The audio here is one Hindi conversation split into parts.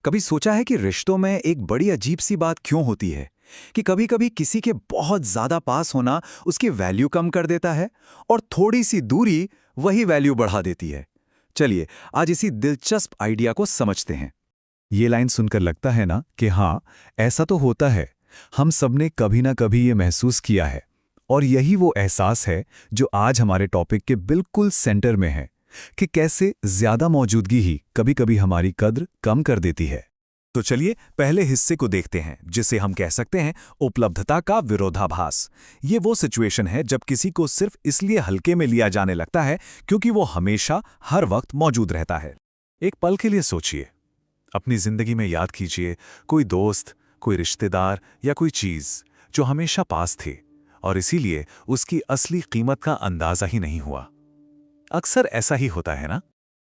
कभी सोचा है कि रिश्तों में एक बड़ी अजीब सी बात क्यों होती है कि कभी-कभी किसी के बहुत ज्यादा पास होना उसकी वैल्यू कम कर देता है और थोड़ी सी दूरी वही वैल्यू बढ़ा देती है। चलिए आज इसी दिलचस्प आइडिया को समझते हैं। ये लाइन सुनकर लगता है ना कि हाँ, ऐसा तो होता है। हम सबने कभी ना कभी ये महसूस किया है। और यही वो एहसास है जो आज हमारे टॉपिक के बिल्कुल सेंटर में है कि कैसे ज्यादा मौजूदगी ही कभी-कभी हमारी कद्र कम कर देती है। तो चलिए पहले हिस्से को देखते हैं, जिसे हम कह सकते हैं उपलब्धता का विरोधाभास। ये वो सिचुएशन है जब किसी को सिर्फ इसलिए हल्के में लिया जाने लगता है क्योंकि वो हमेशा हर वक्त मौजूद रहता है। एक पल के लिए सोचिए, अपनी जिंदगी में याद कीजिए कोई दोस्त, कोई रिश्तेदार या कोई चीज जो हमेशा पास थी और इसीलिए उसकी असली कीमत का अंदाजा ही नहीं हुआ। अक्सर ऐसा ही होता है ना।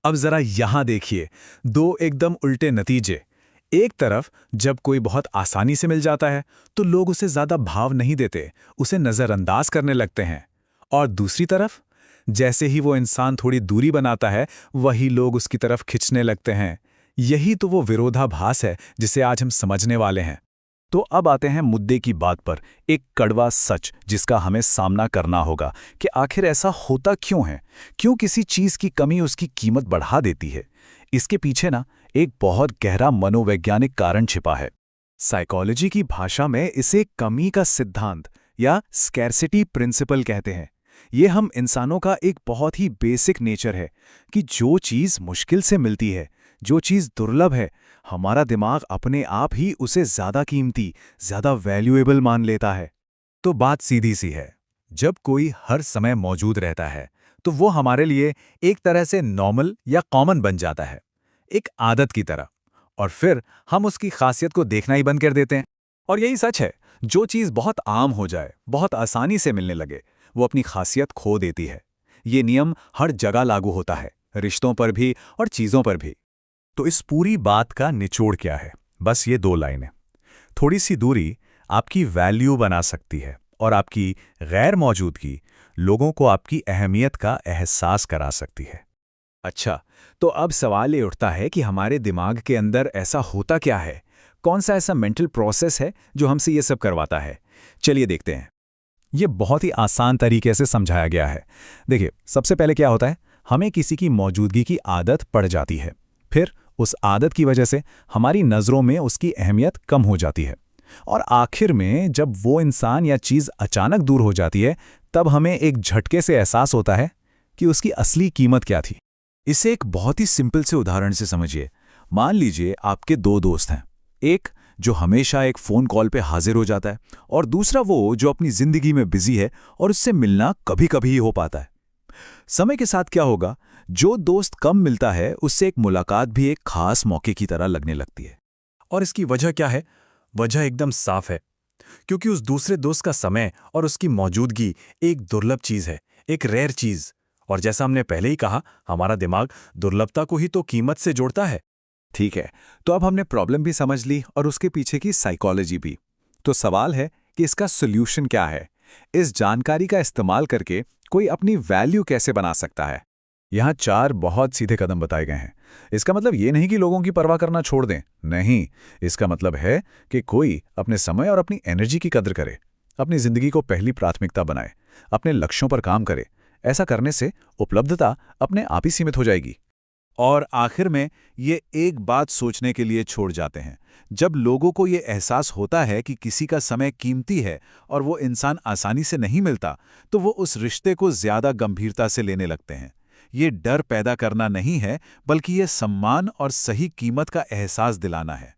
अब जरा यहां देखिए, दो एकदम उल्टे नतीजे। एक तरफ जब कोई बहुत आसानी से मिल जाता है तो लोग उसे ज्यादा भाव नहीं देते, उसे नजरअंदाज करने लगते हैं। और दूसरी तरफ जैसे ही वो इंसान थोड़ी दूरी बनाता है, वही लोग उसकी तरफ खिंचने लगते हैं। यही तो वो विरोधाभास है जिसे आज हम समझने वाले हैं। तो अब आते हैं मुद्दे की बात पर, एक कड़वा सच जिसका हमें सामना करना होगा कि आखिर ऐसा होता क्यों है। क्यों किसी चीज की कमी उसकी कीमत बढ़ा देती है। इसके पीछे ना एक बहुत गहरा मनोवैज्ञानिक कारण छिपा है। साइकोलॉजी की भाषा में इसे कमी का सिद्धांत या स्कैर्सिटी प्रिंसिपल कहते हैं। ये हम इंसानों का एक बहुत ही बेसिक नेचर है कि जो चीज मुश्किल से मिलती है, जो चीज दुर्लभ है, हमारा दिमाग अपने आप ही उसे ज्यादा कीमती, ज्यादा वैल्यूएबल मान लेता है। तो बात सीधी सी है, जब कोई हर समय मौजूद रहता है तो वो हमारे लिए एक तरह से नॉर्मल या कॉमन बन जाता है, एक आदत की तरह। और फिर हम उसकी खासियत को देखना ही बंद कर देते हैं। और यही सच है, जो चीज बहुत आम हो जाए, बहुत आसानी से मिलने लगे, वो अपनी खासियत खो देती है। ये नियम हर जगह लागू होता है, रिश्तों पर भी और चीजों पर भी। तो इस पूरी बात का निचोड़ क्या है? बस ये दो लाइनें। थोड़ी सी दूरी आपकी वैल्यू बना सकती है और आपकी गैर मौजूदगी लोगों को आपकी अहमियत का एहसास करा सकती है। अच्छा, तो अब सवाल ये उठता है कि हमारे दिमाग के अंदर ऐसा होता क्या है? कौन सा ऐसा मेंटल प्रोसेस है जो हमसे ये सब करवाता है? चलिए देखते हैं। ये बहुत ही आसान तरीके से समझाया गया है। देखिए, सबसे पहले क्या होता है, हमें किसी की मौजूदगी की आदत पड़ जाती है। फिर उस आदत की वजह से हमारी नज़रों में उसकी अहमियत कम हो जाती है। और आखिर में जब वो इंसान या चीज़ अचानक दूर हो जाती है, तब हमें एक झटके से एहसास होता है कि उसकी असली कीमत क्या थी। इसे एक बहुत ही सिंपल से उदाहरण से समझिए। मान लीजिए आपके दो दोस्त हैं, एक जो हमेशा एक फ़ोन कॉल पे हाजिर हो जाता है और दूसरा वो जो अपनी ज़िंदगी में बिजी है और उससे मिलना कभी कभी ही हो पाता है। समय के साथ क्या होगा, जो दोस्त कम मिलता है उससे एक मुलाकात भी एक खास मौके की तरह लगने लगती है। और इसकी वजह क्या है? वजह एकदम साफ है, क्योंकि उस दूसरे दोस्त का समय और उसकी मौजूदगी एक दुर्लभ चीज है, एक रेयर चीज। और जैसा हमने पहले ही कहा, हमारा दिमाग दुर्लभता को ही तो कीमत से जोड़ता है। ठीक है, तो अब हमने प्रॉब्लम भी समझ ली और उसके पीछे की साइकोलॉजी भी। तो सवाल है कि इसका सोल्यूशन क्या है? इस जानकारी का इस्तेमाल करके कोई अपनी वैल्यू कैसे बना सकता है? यहाँ 4 बहुत सीधे कदम बताए गए हैं। इसका मतलब ये नहीं कि लोगों की परवाह करना छोड़ दें, नहीं। इसका मतलब है कि कोई अपने समय और अपनी एनर्जी की कद्र करे, अपनी जिंदगी को पहली प्राथमिकता बनाए, अपने लक्ष्यों पर काम करे। ऐसा करने से उपलब्धता अपने आप ही सीमित हो जाएगी। और आखिर में ये एक बात सोचने के लिए छोड़ जाते हैं, जब लोगों को ये एहसास होता है कि किसी का समय कीमती है और वो इंसान आसानी से नहीं मिलता, तो वो उस रिश्ते को ज्यादा गंभीरता से लेने लगते हैं। ये डर पैदा करना नहीं है, बल्कि ये सम्मान और सही कीमत का एहसास दिलाना है।